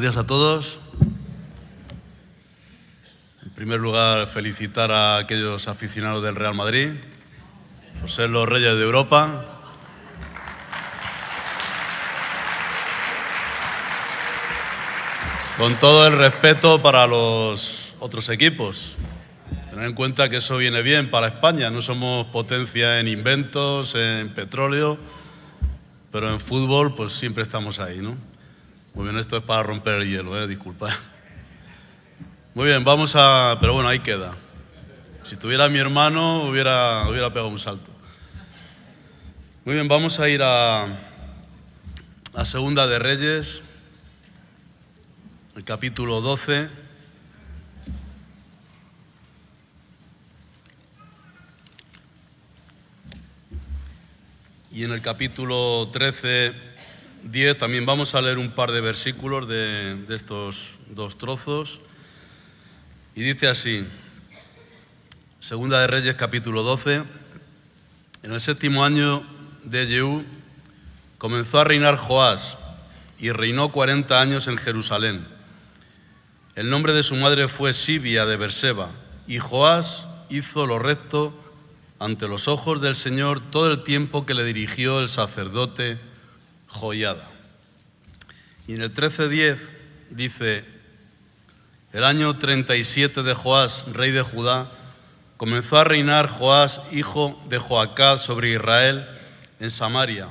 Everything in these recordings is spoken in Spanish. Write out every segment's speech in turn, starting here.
Buenos días a todos. En primer lugar, felicitar a aquellos aficionados del Real Madrid por ser los reyes de Europa. Con todo el respeto para los otros equipos. Tener en cuenta que eso viene bien para España. No somos potencia en inventos, en petróleo, pero en fútbol pues siempre estamos ahí, ¿no? Muy bien, esto es para romper el hielo, disculpad. Muy bien, pero bueno, ahí queda. Si tuviera mi hermano hubiera pegado un salto. Muy bien, vamos a ir a Segunda de Reyes, el capítulo 12. Y en el capítulo 13, 10, también vamos a leer un par de versículos de estos dos trozos. Y dice así, Segunda de Reyes, capítulo 12. En el 7º año de Jehú comenzó a reinar Joás y reinó 40 años en Jerusalén. El nombre de su madre fue Sibia de Berseba, y Joás hizo lo recto ante los ojos del Señor todo el tiempo que le dirigió el sacerdote Joiada. Y en el 13:10 dice, el año 37 de Joás, rey de Judá, comenzó a reinar Joás, hijo de Joacaz, sobre Israel en Samaria,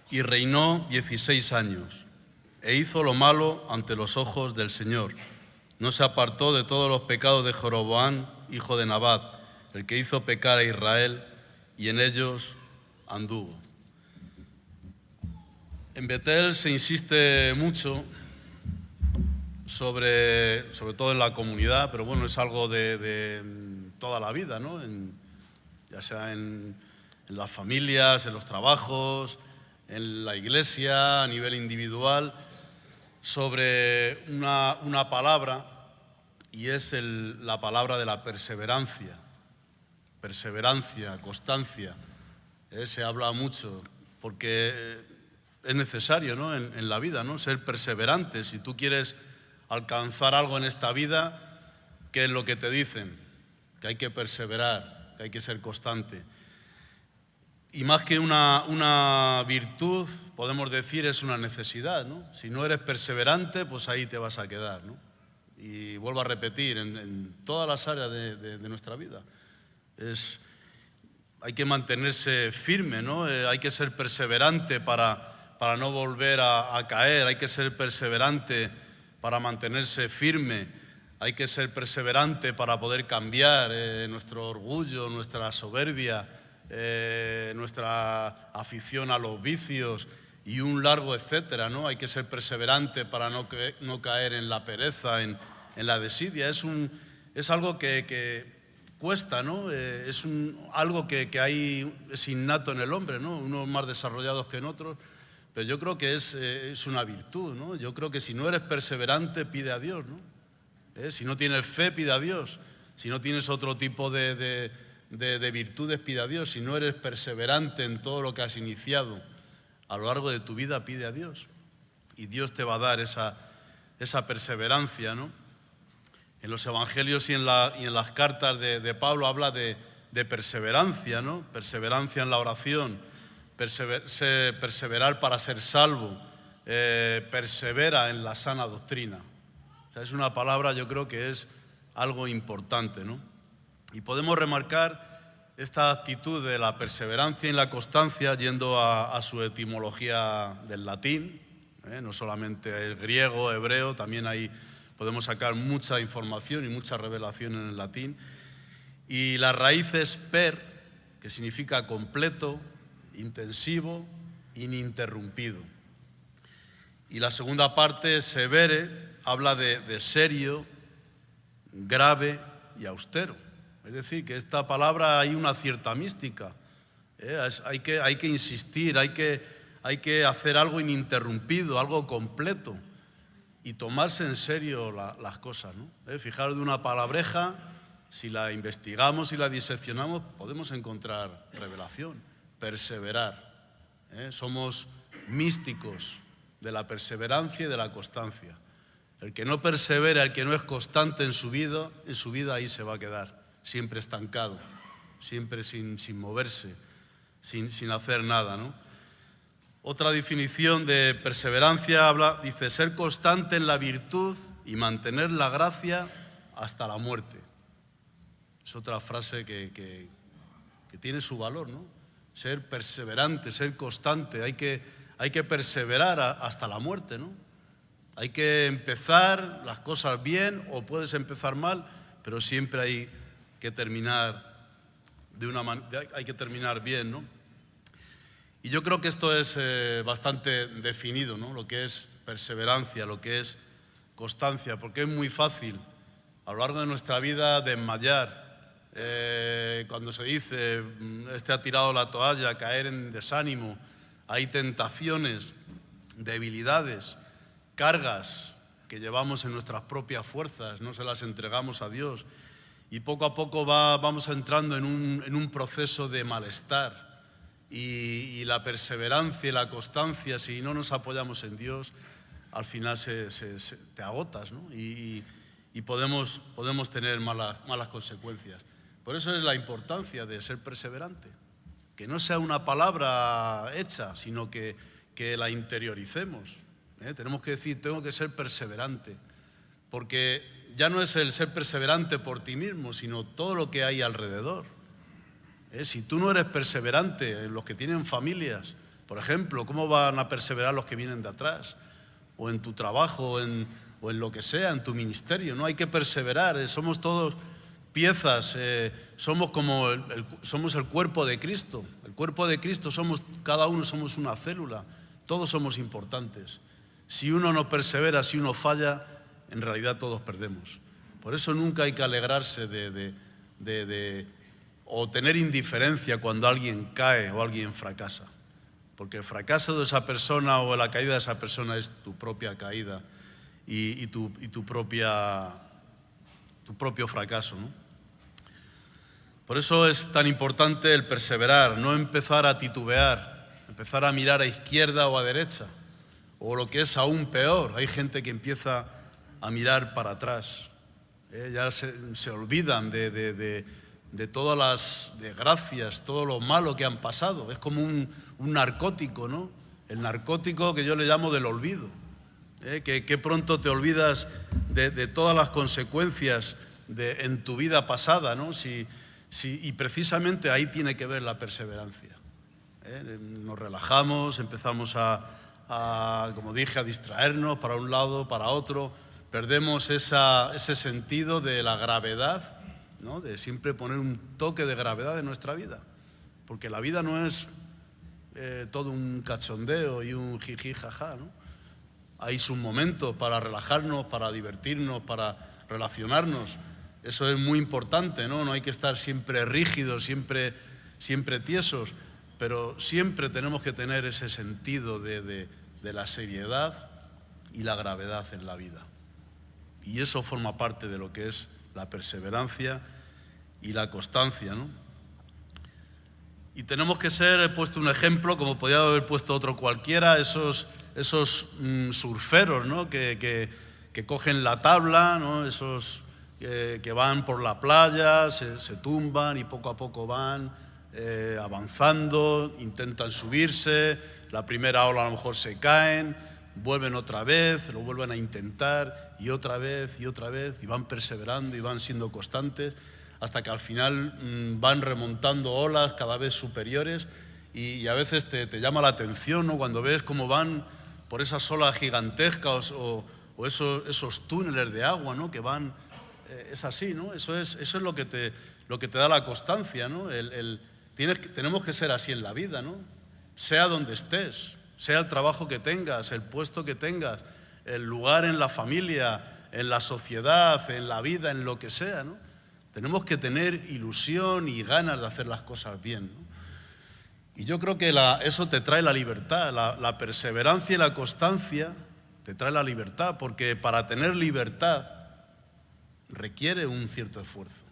y reinó 16 años, e hizo lo malo ante los ojos del Señor. No se apartó de todos los pecados de Jeroboam, hijo de Nabat, el que hizo pecar a Israel, y en ellos anduvo. En Betel se insiste mucho, sobre todo en la comunidad, pero bueno, es algo de toda la vida, ¿no? Ya sea en las familias, en los trabajos, en la iglesia, a nivel individual, sobre una palabra, y es la palabra de la perseverancia. Perseverancia, constancia. Se habla mucho, porque es necesario, ¿no? En la vida, ¿no? Ser perseverante. Si tú quieres alcanzar algo en esta vida, ¿qué es lo que te dicen? Que hay que perseverar, que hay que ser constante. Y más que una virtud, podemos decir, es una necesidad, ¿no? Si no eres perseverante, pues ahí te vas a quedar, ¿no? Y vuelvo a repetir, en todas las áreas de nuestra vida. Hay que mantenerse firme, ¿no? Hay que ser perseverante para no volver a caer, hay que ser perseverante para mantenerse firme, hay que ser perseverante para poder cambiar nuestro orgullo, nuestra soberbia, nuestra afición a los vicios y un largo etcétera, ¿no? Hay que ser perseverante para no caer en la pereza, en la desidia. Es algo que cuesta, ¿no? Es algo que es innato en el hombre, ¿no? Unos más desarrollados que en otros, pero yo creo que es una virtud, ¿no? Yo creo que si no eres perseverante, pide a Dios, ¿no? Si no tienes fe, pide a Dios. Si no tienes otro tipo de virtudes, pide a Dios. Si no eres perseverante en todo lo que has iniciado a lo largo de tu vida, pide a Dios. Y Dios te va a dar esa perseverancia, ¿no? En los evangelios y en las cartas de Pablo habla de perseverancia, ¿no? Perseverancia en la oración, perseverar para ser salvo, persevera en la sana doctrina. O sea, es una palabra, yo creo que es algo importante, ¿no? Y podemos remarcar esta actitud de la perseverancia y la constancia yendo a su etimología del latín, no solamente el griego, hebreo, también ahí podemos sacar mucha información y mucha revelación en el latín. Y la raíz es per, que significa completo, intensivo, ininterrumpido. Y la segunda parte, severe, habla de serio, grave y austero. Es decir, que esta palabra hay una cierta mística. Hay que insistir, hay que hacer algo ininterrumpido, algo completo. Y tomarse en serio las cosas, ¿no? Fijaros de una palabreja, si la investigamos y la diseccionamos, podemos encontrar revelación, perseverar. Somos místicos, de la perseverancia y de la constancia. El que no persevera, el que no es constante en su vida ahí se va a quedar, siempre estancado, siempre sin moverse, sin hacer nada, ¿no? Otra definición de perseverancia dice, ser constante en la virtud y mantener la gracia hasta la muerte. Es otra frase que tiene su valor, ¿no? Ser perseverante, ser constante, hay que perseverar hasta la muerte, ¿no? Hay que empezar las cosas bien o puedes empezar mal, pero siempre hay que terminar hay que terminar bien, ¿no? Y yo creo que esto es bastante definido, ¿no? Lo que es perseverancia, lo que es constancia, porque es muy fácil a lo largo de nuestra vida desmayar. Cuando se dice, este ha tirado la toalla, caer en desánimo, hay tentaciones, debilidades, cargas que llevamos en nuestras propias fuerzas, no se las entregamos a Dios y poco a poco vamos entrando en un proceso de malestar y la perseverancia y la constancia, si no nos apoyamos en Dios, al final te agotas, ¿no? y podemos tener malas consecuencias. Por eso es la importancia de ser perseverante, que no sea una palabra hecha, sino que la interioricemos. Tenemos que decir, tengo que ser perseverante, porque ya no es el ser perseverante por ti mismo, sino todo lo que hay alrededor. Si tú no eres perseverante, los que tienen familias, por ejemplo, ¿cómo van a perseverar los que vienen de atrás? O en tu trabajo, o en lo que sea, en tu ministerio, ¿no? Hay que perseverar, somos todos piezas, somos el cuerpo de Cristo. El cuerpo de Cristo cada uno somos una célula, todos somos importantes. Si uno no persevera, si uno falla, en realidad todos perdemos. Por eso nunca hay que alegrarse o tener indiferencia cuando alguien cae o alguien fracasa. Porque el fracaso de esa persona o la caída de esa persona es tu propia caída y tu propio fracaso, ¿no? Por eso es tan importante el perseverar, no empezar a titubear, empezar a mirar a izquierda o a derecha. O lo que es aún peor, hay gente que empieza a mirar para atrás. Ya se olvidan de todas las desgracias, todo lo malo que han pasado. Es como un narcótico, ¿no? El narcótico que yo le llamo del olvido. Que pronto te olvidas de todas las consecuencias en tu vida pasada, ¿no? Y precisamente ahí tiene que ver la perseverancia. Nos relajamos, empezamos como dije, a distraernos para un lado, para otro, perdemos ese sentido de la gravedad, ¿no? De siempre poner un toque de gravedad en nuestra vida, porque la vida no es todo un cachondeo y un jiji jaja, ¿no? Hay sus momentos para relajarnos, para divertirnos, para relacionarnos. Eso es muy importante, ¿no? No hay que estar siempre rígidos, siempre tiesos, pero siempre tenemos que tener ese sentido de la seriedad y la gravedad en la vida. Y eso forma parte de lo que es la perseverancia y la constancia, ¿no? Y tenemos que ser, he puesto un ejemplo, como podía haber puesto otro cualquiera, esos surferos, ¿no? que cogen la tabla, ¿no? Esos que van por la playa, se tumban y poco a poco van avanzando, intentan subirse, la primera ola a lo mejor se caen, vuelven otra vez, lo vuelven a intentar y otra vez, y van perseverando y van siendo constantes hasta que al final van remontando olas cada vez superiores y a veces te llama la atención, ¿no? Cuando ves cómo van por esas olas gigantescas o esos túneles de agua, ¿no? Que van, es así, ¿no? Eso es lo que te da la constancia, ¿no? Tenemos que ser así en la vida, ¿no? Sea donde estés, sea el trabajo que tengas, el puesto que tengas, el lugar en la familia, en la sociedad, en la vida, en lo que sea, ¿no? Tenemos que tener ilusión y ganas de hacer las cosas bien, ¿no? Y yo creo que eso te trae la libertad, la perseverancia y la constancia te trae la libertad, porque para tener libertad requiere un cierto esfuerzo.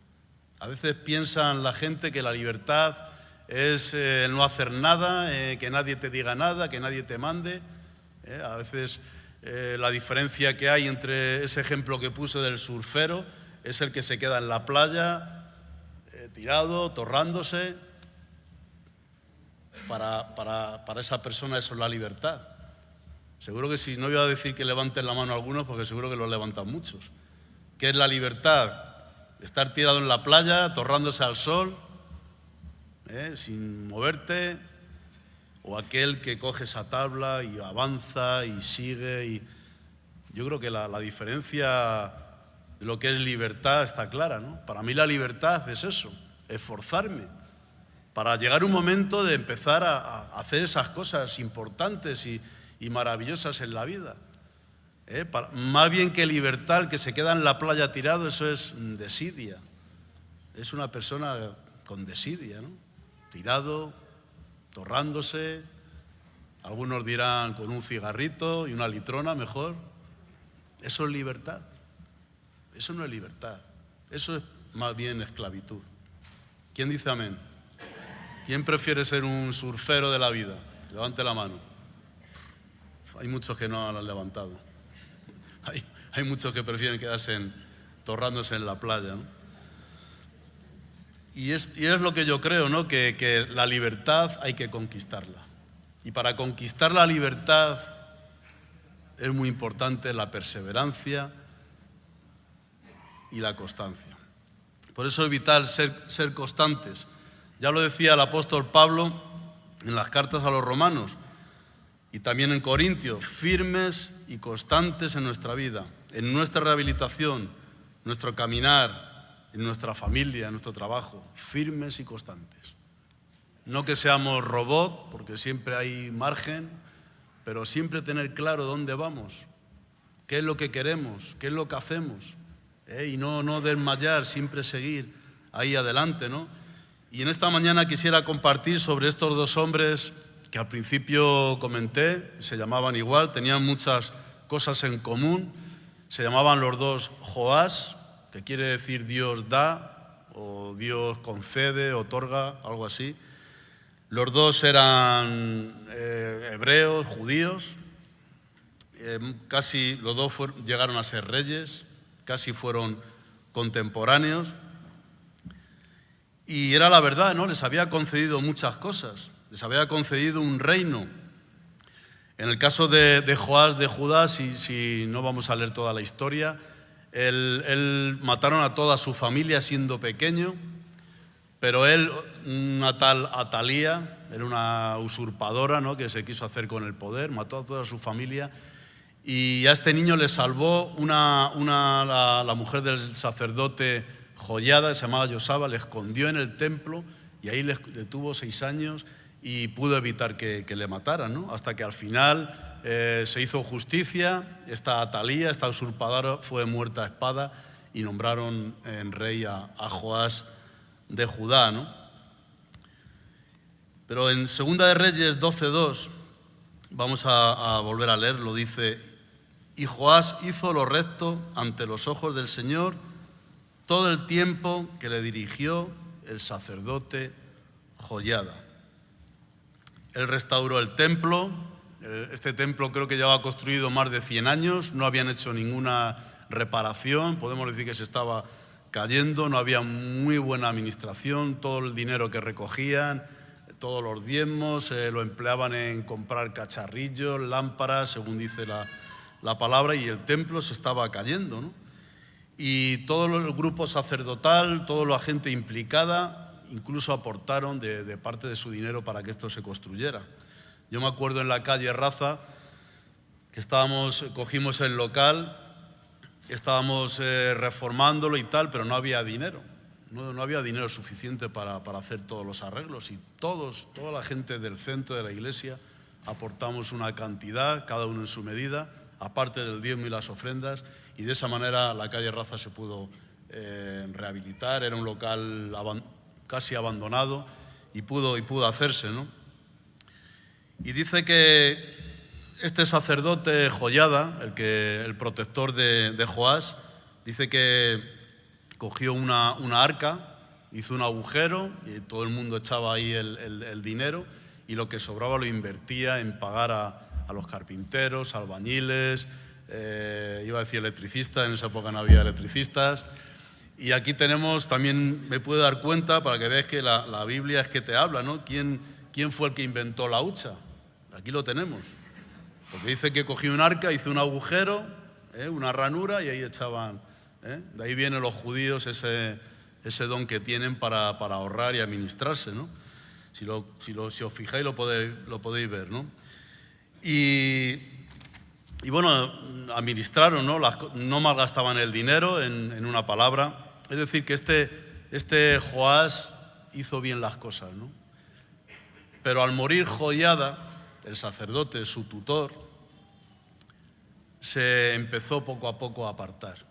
A veces piensan la gente que la libertad es no hacer nada, que nadie te diga nada, que nadie te mande. A veces la diferencia que hay entre ese ejemplo que puse del surfero es el que se queda en la playa, tirado, torrándose. Para esa persona eso es la libertad. Seguro que sí, no voy a decir que levanten la mano algunos, porque seguro que lo levantan muchos. ¿Qué es la libertad? Estar tirado en la playa, torrándose al sol, sin moverte, o aquel que coge esa tabla y avanza y sigue. Yo creo que la diferencia de lo que es libertad está clara, ¿no? Para mí la libertad es eso, esforzarme para llegar un momento de empezar a hacer esas cosas importantes y maravillosas en la vida. Más bien que libertad, el que se queda en la playa tirado, eso es desidia. Es una persona con desidia, ¿no? Tirado, torrándose, algunos dirán con un cigarrito y una litrona mejor. Eso es libertad. Eso no es libertad. Eso es más bien esclavitud. ¿Quién dice amén? ¿Quién prefiere ser un surfero de la vida? Levante la mano. Hay muchos que no lo han levantado. Hay muchos que prefieren quedarse torrándose en la playa, ¿no? Y es lo que yo creo, ¿no? Que la libertad hay que conquistarla. Y para conquistar la libertad es muy importante la perseverancia y la constancia. Por eso es vital ser constantes. Ya lo decía el apóstol Pablo en las cartas a los romanos y también en Corintios, firmes y constantes en nuestra vida, en nuestra rehabilitación, nuestro caminar, en nuestra familia, en nuestro trabajo, firmes y constantes. No que seamos robots, porque siempre hay margen, pero siempre tener claro dónde vamos, qué es lo que queremos, qué es lo que hacemos, y no desmayar, siempre seguir ahí adelante, ¿no? Y en esta mañana quisiera compartir sobre estos dos hombres que al principio comenté, se llamaban igual, tenían muchas cosas en común, se llamaban los dos Joás, que quiere decir Dios da, o Dios concede, otorga, algo así. Los dos eran hebreos, judíos, casi los dos llegaron a ser reyes, casi fueron contemporáneos. Y era la verdad, ¿no? Les había concedido muchas cosas, les había concedido un reino. En el caso de Joás de Judá, si no vamos a leer toda la historia, él mataron a toda su familia siendo pequeño, pero él, una tal Atalía, era una usurpadora, ¿no? Que se quiso hacer con el poder, mató a toda su familia y a este niño le salvó la mujer del sacerdote Joyada, se llamaba Josaba, le escondió en el templo y ahí le tuvo 6 años y pudo evitar que le mataran, ¿no? Hasta que al final se hizo justicia, esta Atalía, esta usurpadora, fue muerta a espada y nombraron en rey a Joás de Judá, ¿no? Pero en Segunda de Reyes 12:2, vamos a volver a leerlo, dice: y Joás hizo lo recto ante los ojos del Señor todo el tiempo que le dirigió el sacerdote Joyada. Él restauró el templo. Este templo creo que llevaba construido más de 100 años, no habían hecho ninguna reparación, podemos decir que se estaba cayendo, no había muy buena administración, todo el dinero que recogían, todos los diezmos, lo empleaban en comprar cacharrillos, lámparas, según dice la palabra, y el templo se estaba cayendo, ¿no? Y todo el grupo sacerdotal, toda la gente implicada, incluso aportaron de parte de su dinero para que esto se construyera. Yo me acuerdo en la calle Raza, que cogimos el local, estábamos reformándolo y tal, pero no había dinero. No había dinero suficiente para hacer todos los arreglos y toda la gente del centro de la iglesia aportamos una cantidad, cada uno en su medida, aparte del diezmo y las ofrendas, y de esa manera la calle Raza se pudo rehabilitar. Era un local casi abandonado y pudo hacerse, ¿no? Y dice que este sacerdote Joyada, el protector de Joás, dice que cogió una arca, hizo un agujero y todo el mundo echaba ahí el dinero y lo que sobraba lo invertía en pagar a los carpinteros, albañiles, iba a decir electricistas, en esa época no había electricistas. Y aquí tenemos, también me puedo dar cuenta, para que veas que la Biblia es que te habla, ¿no? ¿Quién fue el que inventó la hucha? Aquí lo tenemos. Porque dice que cogió un arca, hizo un agujero, una ranura, y ahí echaban. De ahí vienen los judíos ese don que tienen para ahorrar y administrarse, ¿no? Si os fijáis lo podéis ver, ¿no? Y bueno, administraron, ¿no? No malgastaban el dinero, en una palabra. Es decir, que este Joás hizo bien las cosas, ¿no? Pero al morir Joiada, el sacerdote, su tutor, se empezó poco a poco a apartar.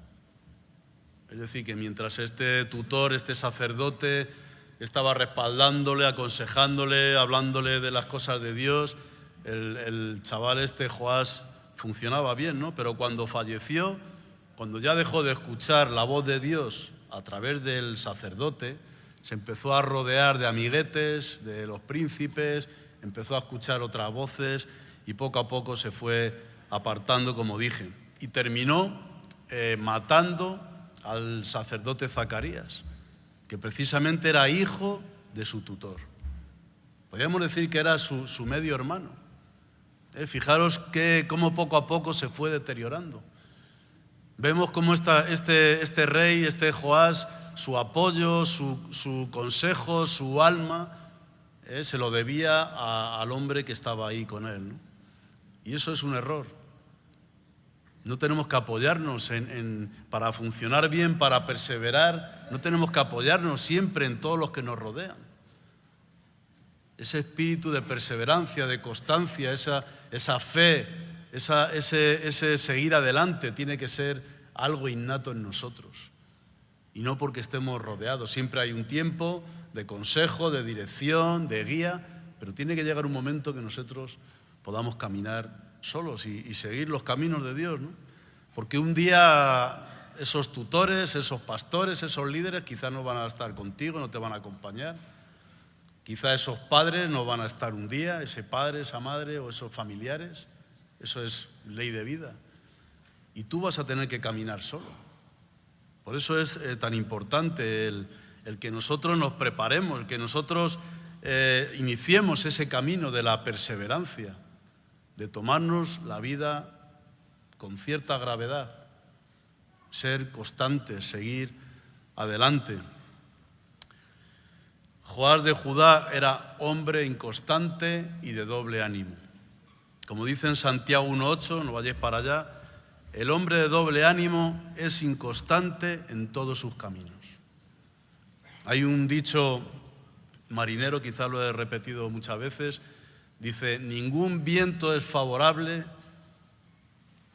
Es decir, que mientras este tutor, este sacerdote, estaba respaldándole, aconsejándole, hablándole de las cosas de Dios, el chaval Joás funcionaba bien, ¿no? Pero cuando falleció, cuando ya dejó de escuchar la voz de Dios a través del sacerdote, se empezó a rodear de amiguetes, de los príncipes, empezó a escuchar otras voces y poco a poco se fue apartando, como dije, y terminó matando al sacerdote Zacarías, que precisamente era hijo de su tutor. Podríamos decir que era su medio hermano. Fijaros cómo poco a poco se fue deteriorando. Vemos cómo este rey, Joás, su apoyo, su consejo, su alma, se lo debía al hombre que estaba ahí con él, ¿no? Y eso es un error. No tenemos que apoyarnos para funcionar bien, para perseverar. No tenemos que apoyarnos siempre en todos los que nos rodean. Ese espíritu de perseverancia, de constancia, esa fe, ese seguir adelante tiene que ser algo innato en nosotros. Y no porque estemos rodeados. Siempre hay un tiempo de consejo, de dirección, de guía, pero tiene que llegar un momento que nosotros podamos caminar solos y seguir los caminos de Dios, ¿no? Porque un día esos tutores, esos pastores, esos líderes quizás no van a estar contigo, no te van a acompañar. Quizá esos padres no van a estar un día, ese padre, esa madre o esos familiares. Eso es ley de vida. Y tú vas a tener que caminar solo. Por eso es tan importante el que nosotros nos preparemos, el que nosotros iniciemos ese camino de la perseverancia, de tomarnos la vida con cierta gravedad, ser constantes, seguir adelante. Joás de Judá era hombre inconstante y de doble ánimo. Como dice en Santiago 1:8, no vayáis para allá, el hombre de doble ánimo es inconstante en todos sus caminos. Hay un dicho marinero, quizá lo he repetido muchas veces, dice, ningún viento es favorable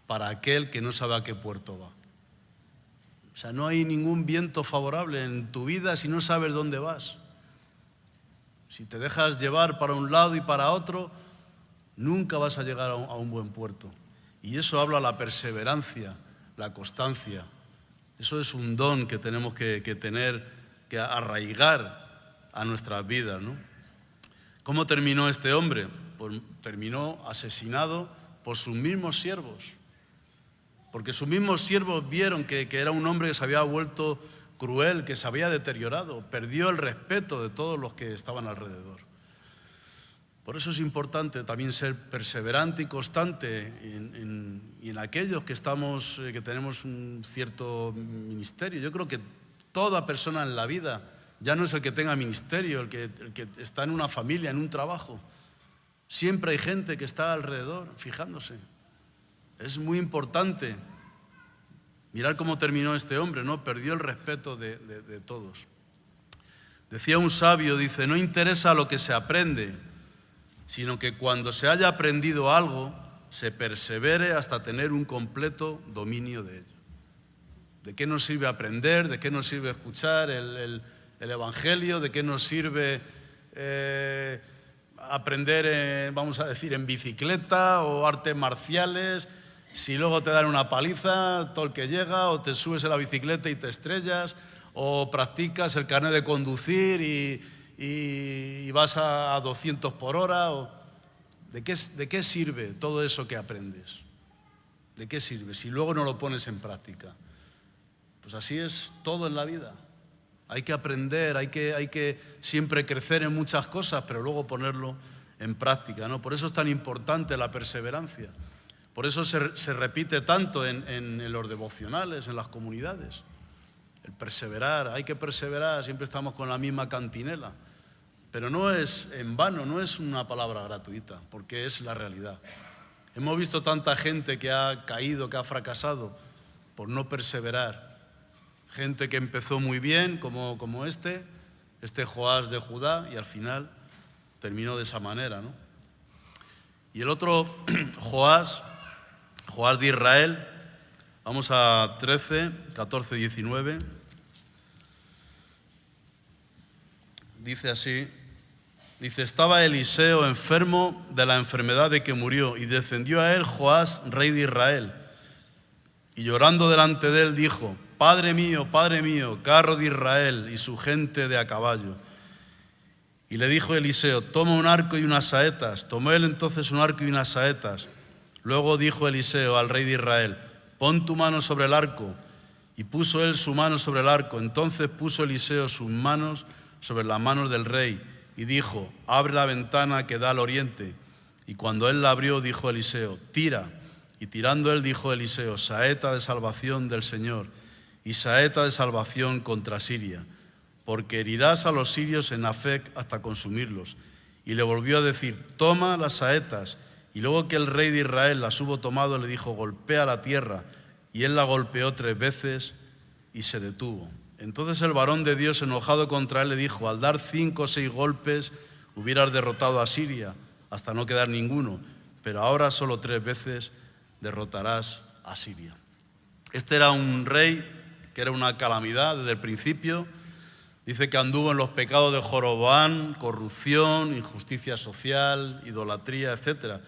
para aquel que no sabe a qué puerto va. O sea, no hay ningún viento favorable en tu vida si no sabes dónde vas. Si te dejas llevar para un lado y para otro, nunca vas a llegar a un buen puerto. Y eso habla la perseverancia, la constancia. Eso es un don que tenemos que tener, que arraigar a nuestras vidas, ¿no? ¿Cómo terminó este hombre? Pues terminó asesinado por sus mismos siervos. Porque sus mismos siervos vieron que era un hombre que se había vuelto cruel, que se había deteriorado, perdió el respeto de todos los que estaban alrededor. Por eso es importante también ser perseverante y constante en aquellos que tenemos un cierto ministerio. Yo creo que toda persona en la vida, ya no es el que tenga ministerio, el que está en una familia, en un trabajo. Siempre hay gente que está alrededor, fijándose. Es muy importante. Mirad cómo terminó este hombre, ¿no? Perdió el respeto de todos. Decía un sabio, dice, no interesa lo que se aprende, sino que cuando se haya aprendido algo, se persevere hasta tener un completo dominio de ello. ¿De qué nos sirve aprender? ¿De qué nos sirve escuchar el Evangelio? ¿De qué nos sirve aprender, vamos a decir, en bicicleta o artes marciales? Si luego te dan una paliza, todo el que llega, o te subes a la bicicleta y te estrellas, o practicas el carnet de conducir y vas a 200 por hora. ¿De qué sirve todo eso que aprendes? ¿De qué sirve si luego no lo pones en práctica? Pues así es todo en la vida. Hay que aprender, hay que siempre crecer en muchas cosas, pero luego ponerlo en práctica, ¿no? Por eso es tan importante la perseverancia. Por eso se repite tanto en los devocionales, en las comunidades. El perseverar, hay que perseverar, siempre estamos con la misma cantinela. Pero no es en vano, no es una palabra gratuita, porque es la realidad. Hemos visto tanta gente que ha caído, que ha fracasado por no perseverar. Gente que empezó muy bien, como este Joás de Judá, y al final terminó de esa manera, ¿no? Y el otro Joás de Israel, vamos a 13, 14, 19. Dice así, estaba Eliseo enfermo de la enfermedad de que murió, y descendió a él Joás, rey de Israel, y llorando delante de él dijo: Padre mío, carro de Israel y su gente de a caballo. Y le dijo Eliseo: toma un arco y unas saetas. Tomó él entonces un arco y unas saetas. Luego dijo Eliseo al rey de Israel: pon tu mano sobre el arco. Y puso él su mano sobre el arco. Entonces puso Eliseo sus manos sobre las manos del rey y dijo: abre la ventana que da al oriente. Y cuando él la abrió, dijo Eliseo: tira. Y tirando él, dijo Eliseo: saeta de salvación del Señor y saeta de salvación contra Siria, porque herirás a los sirios en Afec hasta consumirlos. Y le volvió a decir: toma las saetas. Y luego que el rey de Israel las hubo tomado, le dijo: golpea la tierra. Y él la golpeó 3 veces y se detuvo. Entonces el varón de Dios, enojado contra él, le dijo: al dar 5 o 6 golpes hubieras derrotado a Siria hasta no quedar ninguno, pero ahora solo 3 veces derrotarás a Siria. Este era un rey que era una calamidad desde el principio. Dice que anduvo en los pecados de Jeroboam, corrupción, injusticia social, idolatría, etc.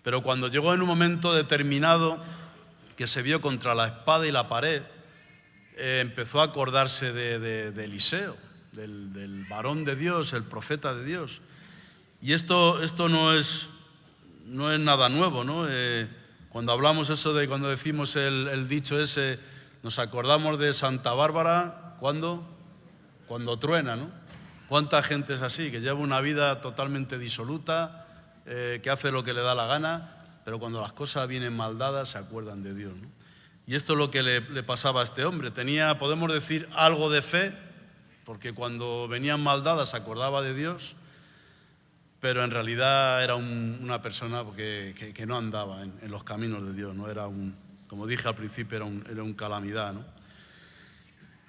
Pero cuando llegó en un momento determinado que se vio contra la espada y la pared, empezó a acordarse de Eliseo, del varón de Dios, el profeta de Dios. Y esto no es nada nuevo, ¿no? Cuando hablamos eso de, cuando decimos el dicho ese, nos acordamos de Santa Bárbara, ¿cuándo? Cuando truena, ¿no? ¿Cuánta gente es así, que lleva una vida totalmente disoluta, que hace lo que le da la gana, pero cuando las cosas vienen mal dadas se acuerdan de Dios, ¿no? Y esto es lo que le pasaba a este hombre. Tenía, podemos decir, algo de fe, porque cuando venían mal dadas se acordaba de Dios, pero en realidad era una persona que no andaba en los caminos de Dios, ¿no? Era como dije al principio, era un calamidad, ¿no?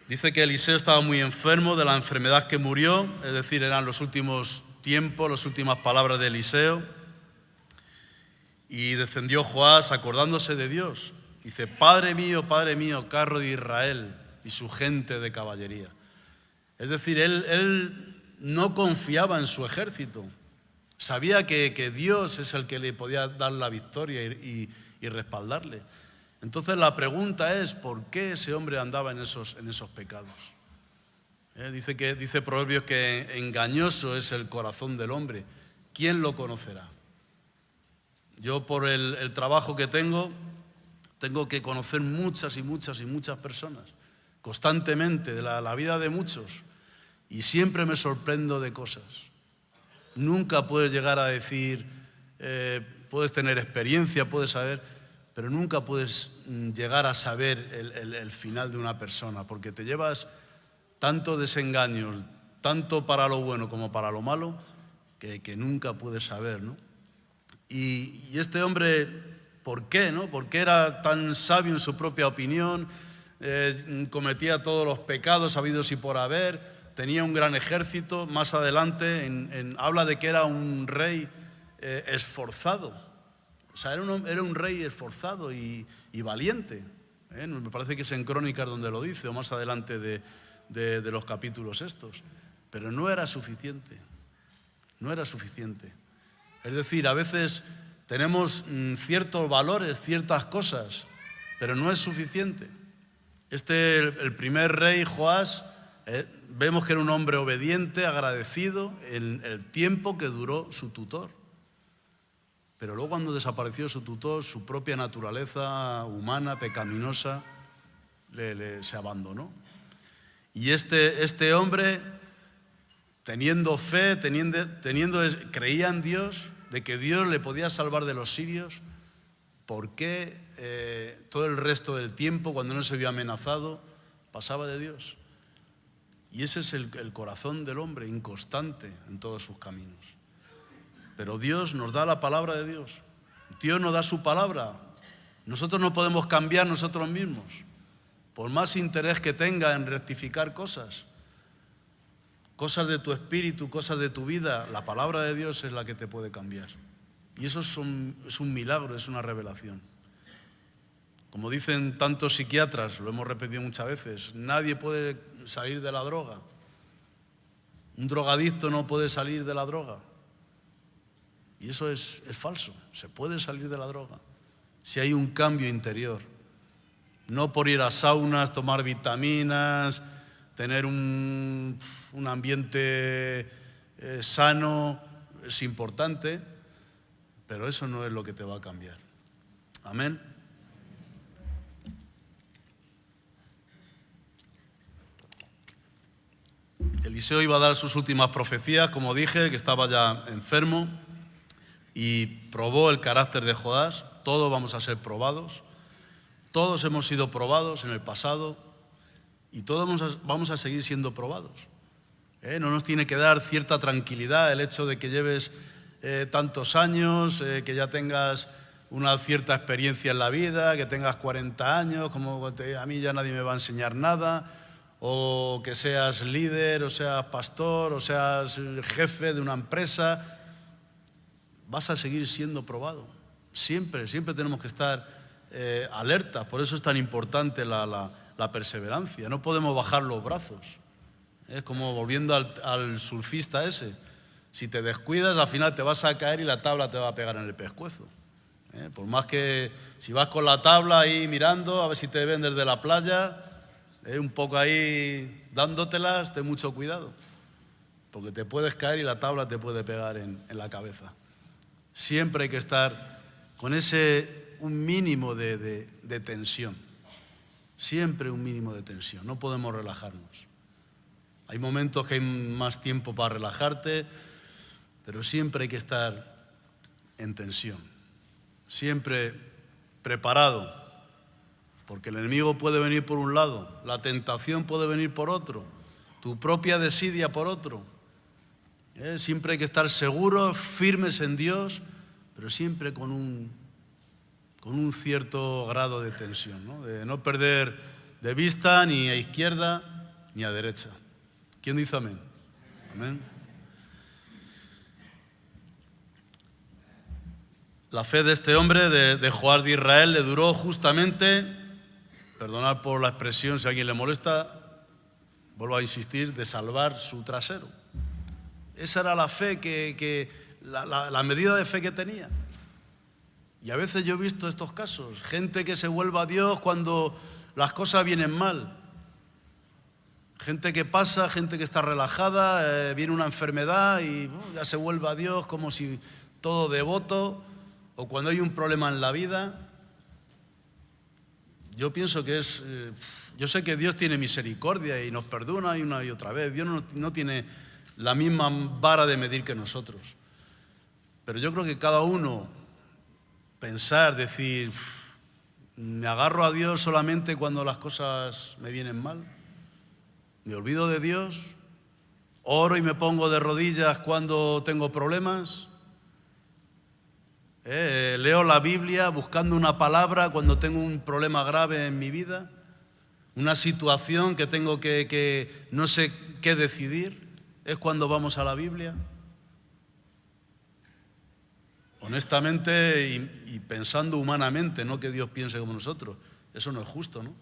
Dice que Eliseo estaba muy enfermo de la enfermedad que murió, es decir, eran los últimos tiempos, las últimas palabras de Eliseo. Y descendió Joás acordándose de Dios. Dice: Padre mío, carro de Israel y su gente de caballería. Es decir, él no confiaba en su ejército. Sabía que Dios es el que le podía dar la victoria y respaldarle. Entonces la pregunta es: ¿por qué ese hombre andaba en esos pecados? Dice Proverbios que engañoso es el corazón del hombre. ¿Quién lo conocerá? Yo, por el trabajo que tengo que conocer muchas personas, constantemente, de la vida de muchos, y siempre me sorprendo de cosas. Nunca puedes llegar a decir, puedes tener experiencia, puedes saber, pero nunca puedes llegar a saber el final de una persona, porque te llevas tantos desengaños, tanto para lo bueno como para lo malo, que nunca puedes saber, ¿no? Y este hombre, ¿por qué, no? ¿Por qué era tan sabio en su propia opinión? Cometía todos los pecados habidos y por haber, tenía un gran ejército. Más adelante habla de que era un rey esforzado. O sea, era un rey esforzado y valiente. Me parece que es en Crónicas donde lo dice, o más adelante de los capítulos estos. Pero no era suficiente. No era suficiente. Es decir, a veces tenemos ciertos valores, ciertas cosas, pero no es suficiente. El primer rey, Joás, vemos que era un hombre obediente, agradecido en el tiempo que duró su tutor. Pero luego cuando desapareció su tutor, su propia naturaleza humana, pecaminosa, se abandonó. Y este hombre, teniendo fe, creía en Dios, de que Dios le podía salvar de los sirios, ¿por qué todo el resto del tiempo, cuando no se vio amenazado, pasaba de Dios? Y ese es el corazón del hombre, inconstante en todos sus caminos. Pero Dios nos da la palabra de Dios. Dios nos da su palabra. Nosotros no podemos cambiar nosotros mismos. Por más interés que tenga en rectificar cosas de tu espíritu, cosas de tu vida, la palabra de Dios es la que te puede cambiar. Y eso es un milagro, es una revelación. Como dicen tantos psiquiatras, lo hemos repetido muchas veces, nadie puede salir de la droga. Un drogadicto no puede salir de la droga. Y eso es falso. Se puede salir de la droga si hay un cambio interior. No por ir a saunas, tomar vitaminas, tener un ambiente sano, es importante, pero eso no es lo que te va a cambiar. Amén. Eliseo iba a dar sus últimas profecías, como dije, que estaba ya enfermo, y probó el carácter de Joás. Todos vamos a ser probados. Todos hemos sido probados en el pasado y todos vamos a seguir siendo probados. No nos tiene que dar cierta tranquilidad el hecho de que lleves tantos años, que ya tengas una cierta experiencia en la vida, que tengas 40 años, como a mí ya nadie me va a enseñar nada, o que seas líder, o seas pastor, o seas jefe de una empresa. Vas a seguir siendo probado. Siempre tenemos que estar alerta. Por eso es tan importante la perseverancia. No podemos bajar los brazos. Es como volviendo al surfista ese. Si te descuidas, al final te vas a caer y la tabla te va a pegar en el pescuezo. Por más que si vas con la tabla ahí mirando, a ver si te ven desde la playa, un poco ahí dándotelas, ten mucho cuidado. Porque te puedes caer y la tabla te puede pegar en la cabeza. Siempre hay que estar con un mínimo de tensión. Siempre un mínimo de tensión. No podemos relajarnos. Hay momentos que hay más tiempo para relajarte, pero siempre hay que estar en tensión. Siempre preparado. Porque el enemigo puede venir por un lado, la tentación puede venir por otro, tu propia desidia por otro. Siempre hay que estar seguros, firmes en Dios, pero siempre con un cierto grado de tensión, ¿no? De no perder de vista ni a izquierda ni a derecha. ¿Quién dice amén? Amén. La fe de este hombre, de Joás de Israel, le duró justamente, perdonad por la expresión si a alguien le molesta, vuelvo a insistir, de salvar su trasero. Esa era la fe la medida de fe que tenía. Y a veces yo he visto estos casos, gente que se vuelve a Dios cuando las cosas vienen mal. Gente que pasa, gente que está relajada, viene una enfermedad y ya se vuelve a Dios como si todo devoto, o cuando hay un problema en la vida. Yo pienso que yo sé que Dios tiene misericordia y nos perdona una y otra vez. Dios no tiene la misma vara de medir que nosotros. Pero yo creo que cada uno pensar, decir, me agarro a Dios solamente cuando las cosas me vienen mal, me olvido de Dios, oro y me pongo de rodillas cuando tengo problemas, leo la Biblia buscando una palabra cuando tengo un problema grave en mi vida, una situación que tengo que no sé qué decidir, es cuando vamos a la Biblia. Honestamente y pensando humanamente, no que Dios piense como nosotros, eso no es justo, ¿no?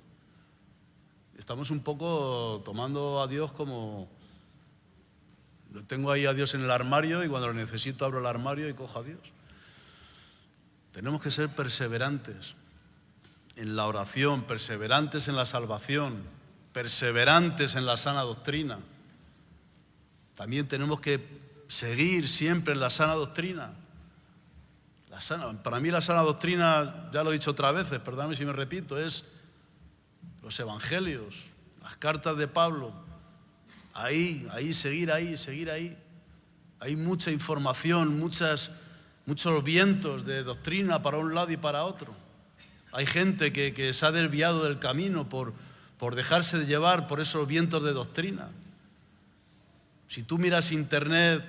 Estamos un poco tomando a Dios como... Lo tengo ahí a Dios en el armario y cuando lo necesito abro el armario y cojo a Dios. Tenemos que ser perseverantes en la oración, perseverantes en la salvación, perseverantes en la sana doctrina. También tenemos que seguir siempre en la sana doctrina. Para mí la sana doctrina, ya lo he dicho otras veces, perdóname si me repito, es los evangelios, las cartas de Pablo. Ahí, seguir ahí. Hay mucha información, muchos vientos de doctrina para un lado y para otro. Hay gente que se ha desviado del camino por dejarse de llevar por esos vientos de doctrina. Si tú miras internet,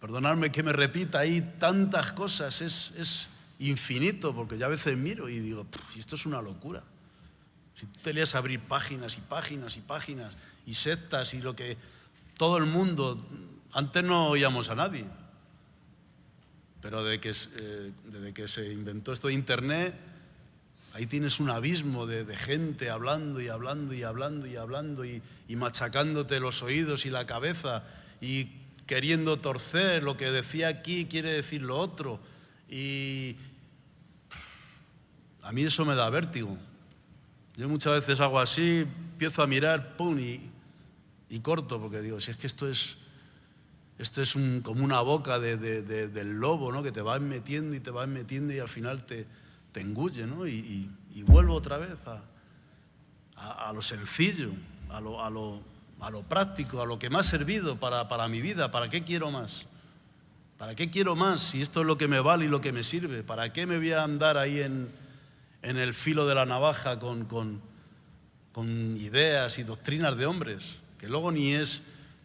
perdonadme que me repita, hay tantas cosas, es infinito, porque yo a veces miro y digo, esto es una locura. Si tú te lías a abrir páginas y páginas y páginas y sectas y lo que todo el mundo, antes no oíamos a nadie, pero desde que se inventó esto de internet, ahí tienes un abismo de gente hablando y machacándote los oídos y la cabeza y queriendo torcer lo que decía aquí, quiere decir lo otro. Y a mí eso me da vértigo. Yo muchas veces hago así, empiezo a mirar, pum, y corto, porque digo, si es que esto es como una boca del lobo, ¿no? Que te vas metiendo y al final te engulle, ¿no? Y vuelvo otra vez a lo sencillo, a lo práctico, a lo que me ha servido para mi vida. ¿Para qué quiero más? ¿Para qué quiero más si esto es lo que me vale y lo que me sirve? ¿Para qué me voy a andar ahí en el filo de la navaja con ideas y doctrinas de hombres, que luego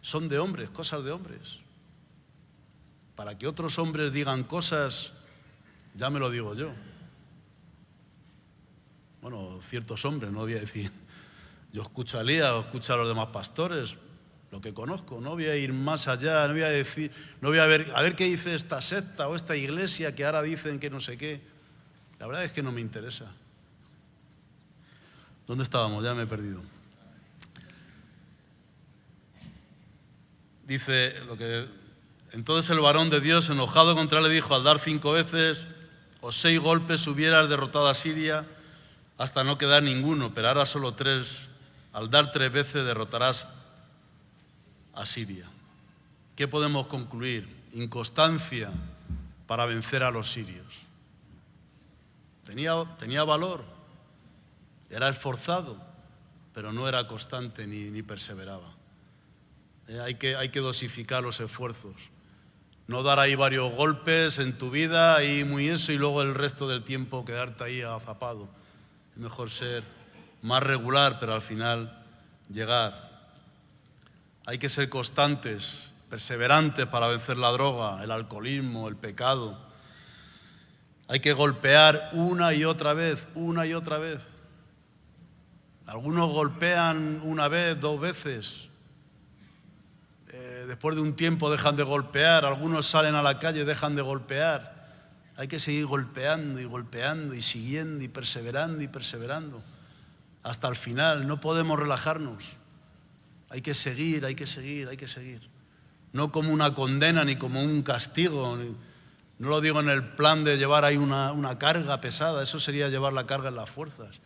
son de hombres, cosas de hombres? Para que otros hombres digan cosas, ya me lo digo yo. Bueno, ciertos hombres, no voy a decir. Yo escucho a Elías o escucho a los demás pastores, lo que conozco, no voy a ir más allá, no voy a decir, no voy a ver qué dice esta secta o esta iglesia que ahora dicen que no sé qué. La verdad es que no me interesa. ¿Dónde estábamos? Ya me he perdido. Dice entonces el varón de Dios, enojado contra él, le dijo: al dar 5 veces o 6 golpes hubieras derrotado a Siria hasta no quedar ninguno, pero ahora solo 3. Al dar 3 veces derrotarás a Siria. ¿Qué podemos concluir? Inconstancia para vencer a los sirios. Tenía valor, era esforzado, pero no era constante ni perseveraba. Hay que dosificar los esfuerzos. No dar ahí varios golpes en tu vida, ahí muy eso, y luego el resto del tiempo quedarte ahí agazapado. Es mejor ser más regular, pero al final llegar. Hay que ser constantes, perseverantes para vencer la droga, el alcoholismo, el pecado. Hay que golpear una y otra vez. Algunos golpean una vez, 2 veces. Después de un tiempo dejan de golpear. Algunos salen a la calle y dejan de golpear. Hay que seguir golpeando y siguiendo y perseverando. Hasta el final. No podemos relajarnos. Hay que seguir. No como una condena ni como un castigo. No lo digo en el plan de llevar ahí una carga pesada. Eso sería llevar la carga en las fuerzas.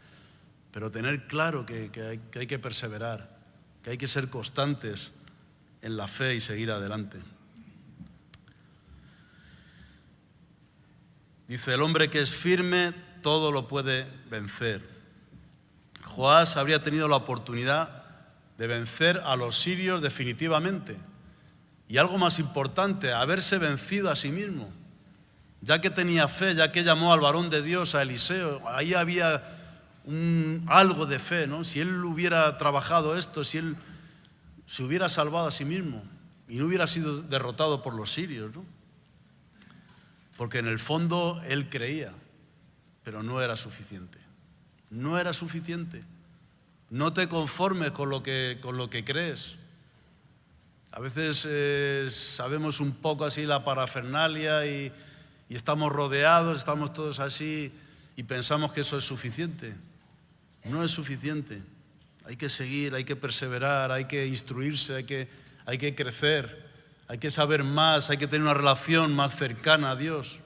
Pero tener claro que hay que perseverar, que hay que ser constantes en la fe y seguir adelante. Dice: el hombre que es firme todo lo puede vencer. Joás habría tenido la oportunidad de vencer a los sirios definitivamente. Y algo más importante, haberse vencido a sí mismo. Ya que tenía fe, ya que llamó al varón de Dios, a Eliseo, ahí había algo de fe, ¿no? Si él hubiera trabajado esto, si él se hubiera salvado a sí mismo y no hubiera sido derrotado por los sirios, ¿no? Porque en el fondo él creía, pero no era suficiente. No era suficiente. No te conformes con lo que crees. A veces sabemos un poco así la parafernalia y estamos rodeados, estamos todos así y pensamos que eso es suficiente. No es suficiente. Hay que seguir, hay que perseverar, hay que instruirse, hay que crecer, hay que saber más, hay que tener una relación más cercana a Dios.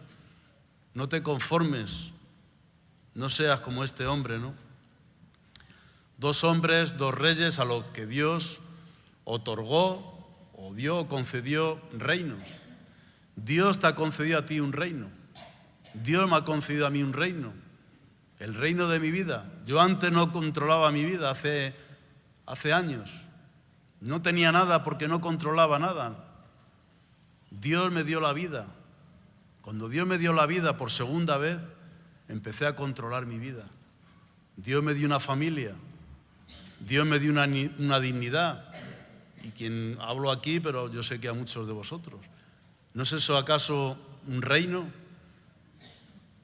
No te conformes, no seas como este hombre, ¿no? 2 hombres, 2 reyes a los que Dios otorgó o concedió reinos. Dios te ha concedido a ti un reino. Dios me ha concedido a mí un reino, el reino de mi vida. Yo antes no controlaba mi vida, hace años. No tenía nada porque no controlaba nada. Dios me dio la vida. Cuando Dios me dio la vida por segunda vez, empecé a controlar mi vida. Dios me dio una familia. Dios me dio una dignidad. Y quien hablo aquí, pero yo sé que a muchos de vosotros. ¿No es eso acaso un reino?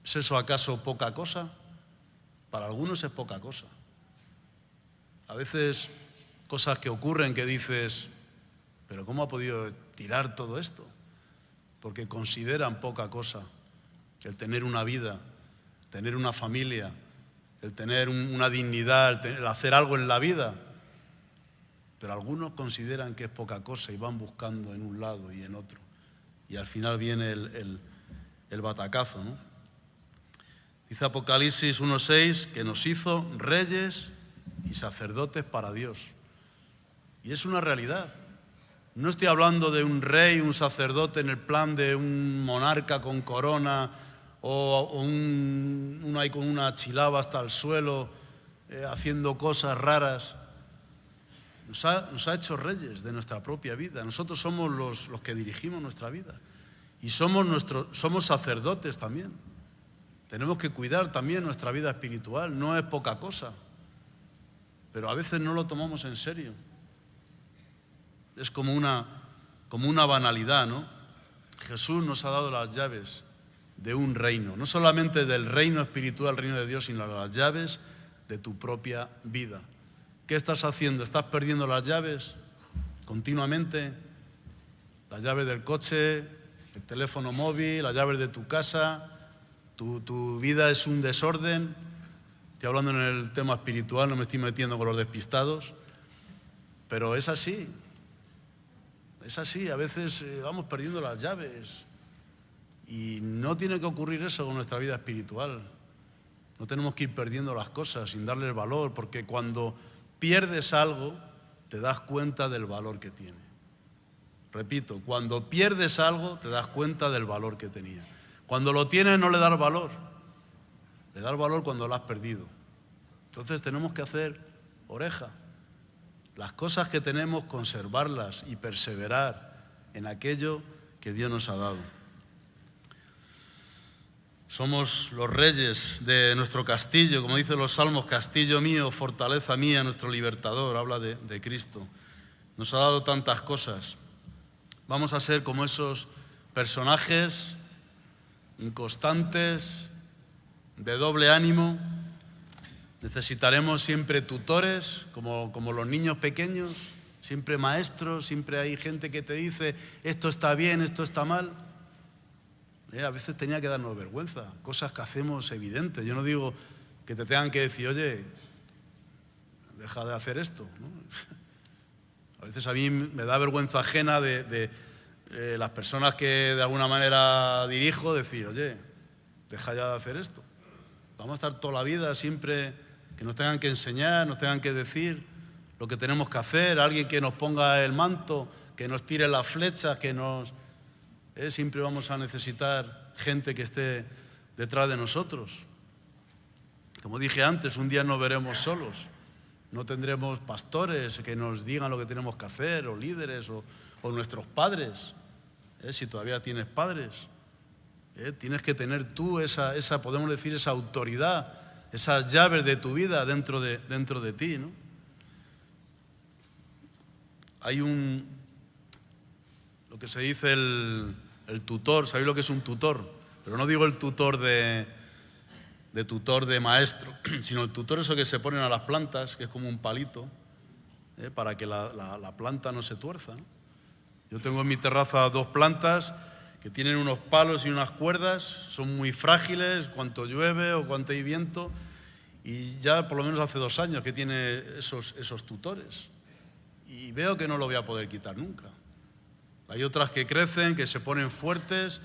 ¿Es eso acaso poca cosa? Para algunos es poca cosa. A veces cosas que ocurren que dices, pero ¿cómo ha podido tirar todo esto? Porque consideran poca cosa el tener una vida, tener una familia, el tener una dignidad, el hacer algo en la vida. Pero algunos consideran que es poca cosa y van buscando en un lado y en otro. Y al final viene el batacazo, ¿no? Dice Apocalipsis 1:6 que nos hizo reyes y sacerdotes para Dios. Y es una realidad. No estoy hablando de un rey, un sacerdote en el plan de un monarca con corona o uno ahí con una chilaba hasta el suelo haciendo cosas raras. Nos ha hecho reyes de nuestra propia vida. Nosotros somos los que dirigimos nuestra vida. Y somos sacerdotes también. Tenemos que cuidar también nuestra vida espiritual. No es poca cosa. Pero a veces no lo tomamos en serio. Es como una banalidad, ¿no? Jesús nos ha dado las llaves de un reino. No solamente del reino espiritual, el reino de Dios, sino las llaves de tu propia vida. ¿Qué estás haciendo? ¿Estás perdiendo las llaves continuamente? Las llaves del coche, el teléfono móvil, las llaves de tu casa. Tu vida es un desorden. Estoy hablando en el tema espiritual, no me estoy metiendo con los despistados. Pero es así. Es así. A veces vamos perdiendo las llaves. Y no tiene que ocurrir eso con nuestra vida espiritual. No tenemos que ir perdiendo las cosas sin darles valor, porque cuando pierdes algo, te das cuenta del valor que tiene. Repito, cuando pierdes algo, te das cuenta del valor que tenía. Cuando lo tienes, no le das valor. Le das valor cuando lo has perdido. Entonces tenemos que hacer oreja. Las cosas que tenemos, conservarlas y perseverar en aquello que Dios nos ha dado. Somos los reyes de nuestro castillo, como dicen los salmos, castillo mío, fortaleza mía, nuestro libertador, habla de Cristo. Nos ha dado tantas cosas. Vamos a ser como esos personajes inconstantes, de doble ánimo. Necesitaremos siempre tutores, como los niños pequeños, siempre maestros, siempre hay gente que te dice, esto está bien, esto está mal. A veces tenía que darnos vergüenza, cosas que hacemos evidentes. Yo no digo que te tengan que decir, oye, deja de hacer esto, ¿no? A veces a mí me da vergüenza ajena de las personas que de alguna manera dirijo, decir, oye, deja ya de hacer esto. Vamos a estar toda la vida siempre que nos tengan que enseñar, nos tengan que decir lo que tenemos que hacer, alguien que nos ponga el manto, que nos tire las flechas, que nos... siempre vamos a necesitar gente que esté detrás de nosotros. Como dije antes, un día nos veremos solos. No tendremos pastores que nos digan lo que tenemos que hacer, o líderes, o nuestros padres. Si todavía tienes padres, tienes que tener tú esa, podemos decir, esa autoridad, esas llaves de tu vida dentro de ti, ¿no? Hay lo que se dice el tutor. ¿Sabéis lo que es un tutor? Pero no digo el tutor de tutor de maestro, sino el tutor eso que se ponen a las plantas, que es como un palito, para que la planta no se tuerza, ¿no? Yo tengo en mi terraza 2 plantas que tienen unos palos y unas cuerdas, son muy frágiles, cuanto llueve o cuanto hay viento, y ya por lo menos hace 2 años que tiene esos tutores. Y veo que no lo voy a poder quitar nunca. Hay otras que crecen, que se ponen fuertes,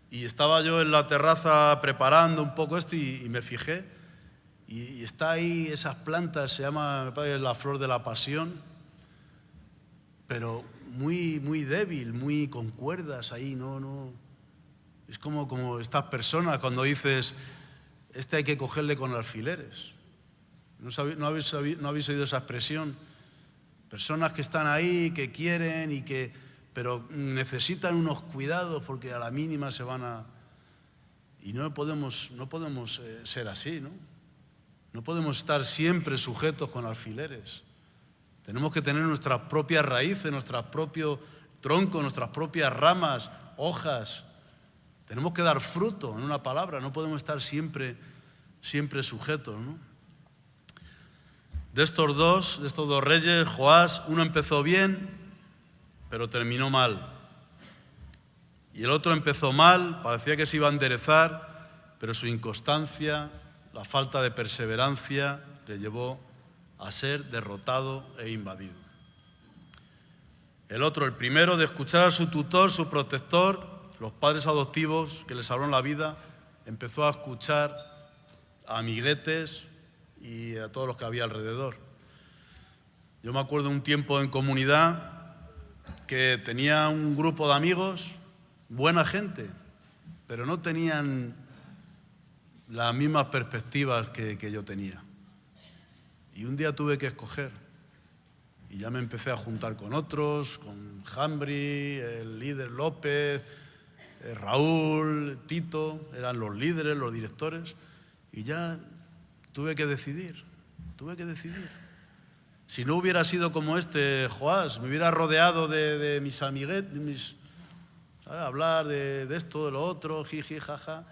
y estaba yo en la terraza preparando un poco esto y me fijé, y está ahí esas plantas, se llama, me parece, la flor de la pasión, pero muy, muy débil, muy con cuerdas ahí, no Es como estas personas cuando dices, hay que cogerle con alfileres. ¿No habéis oído esa expresión? Personas que están ahí, que quieren, pero necesitan unos cuidados porque a la mínima se van a... Y no podemos ser así, ¿no? No podemos estar siempre sujetos con alfileres. Tenemos que tener nuestras propias raíces, nuestros propios troncos, nuestras propias ramas, hojas. Tenemos que dar fruto, en una palabra. No podemos estar siempre sujetos, ¿no? De estos dos reyes, Joás, uno empezó bien, pero terminó mal. Y el otro empezó mal, parecía que se iba a enderezar, pero su inconstancia, la falta de perseverancia, le llevó a ser derrotado e invadido. El otro, el primero, de escuchar a su tutor, su protector, los padres adoptivos que les salvaron la vida, empezó a escuchar a amiguetes y a todos los que había alrededor. Yo me acuerdo un tiempo en comunidad que tenía un grupo de amigos, buena gente, pero no tenían las mismas perspectivas que yo tenía. Y un día tuve que escoger. Y ya me empecé a juntar con otros, con Jambri, el líder López, Raúl, Tito, eran los líderes, los directores. Y ya tuve que decidir. Si no hubiera sido como Joás, me hubiera rodeado de mis amiguetes, ¿sabes? Hablar de esto, de lo otro, jiji, jaja.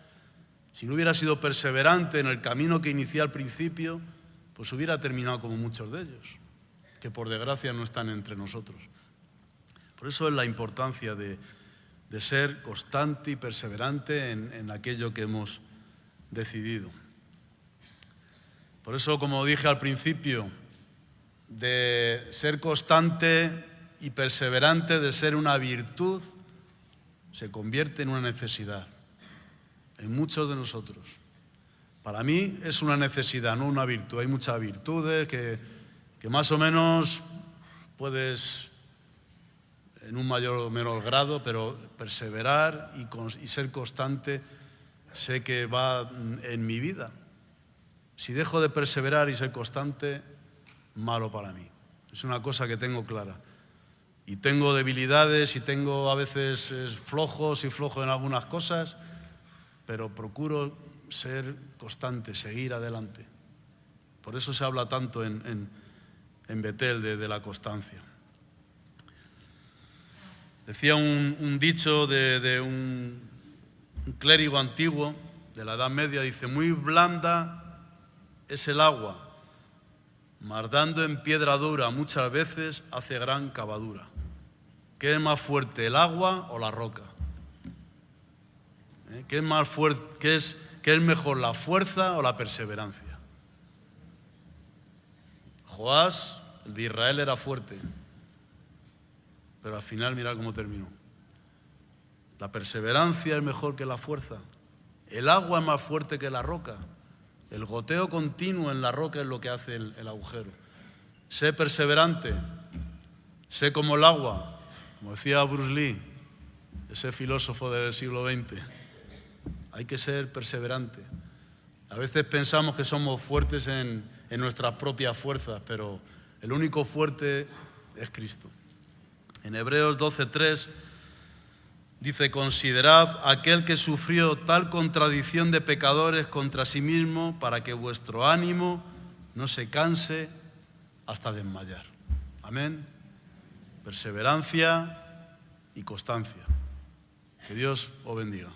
Si no hubiera sido perseverante en el camino que inicié al principio, pues hubiera terminado como muchos de ellos, que por desgracia no están entre nosotros. Por eso es la importancia de ser constante y perseverante en aquello que hemos decidido. Por eso, como dije al principio, de ser constante y perseverante, de ser una virtud, se convierte en una necesidad en muchos de nosotros. Para mí es una necesidad, no una virtud. Hay muchas virtudes que más o menos puedes, en un mayor o menor grado, pero perseverar y ser constante sé que va en mi vida. Si dejo de perseverar y ser constante, malo para mí. Es una cosa que tengo clara. Y tengo debilidades y tengo a veces flojo en algunas cosas, pero procuro ser constante, seguir adelante. Por eso se habla tanto en Betel de la constancia. Decía un dicho de un clérigo antiguo de la Edad Media, dice, muy blanda es el agua, mas dando en piedra dura muchas veces hace gran cavadura. ¿Qué es más fuerte, el agua o la roca? ¿Qué es más fuerte, qué es mejor, la fuerza o la perseverancia? Joás, el de Israel, era fuerte, pero al final mira cómo terminó. La perseverancia es mejor que la fuerza. El agua es más fuerte que la roca. El goteo continuo en la roca es lo que hace el agujero. Sé perseverante, sé como el agua, como decía Bruce Lee, ese filósofo del siglo XX. Hay que ser perseverante. A veces pensamos que somos fuertes en nuestras propias fuerzas, pero el único fuerte es Cristo. En Hebreos 12:3 dice, considerad aquel que sufrió tal contradicción de pecadores contra sí mismo para que vuestro ánimo no se canse hasta desmayar. Amén. Perseverancia y constancia. Que Dios os bendiga.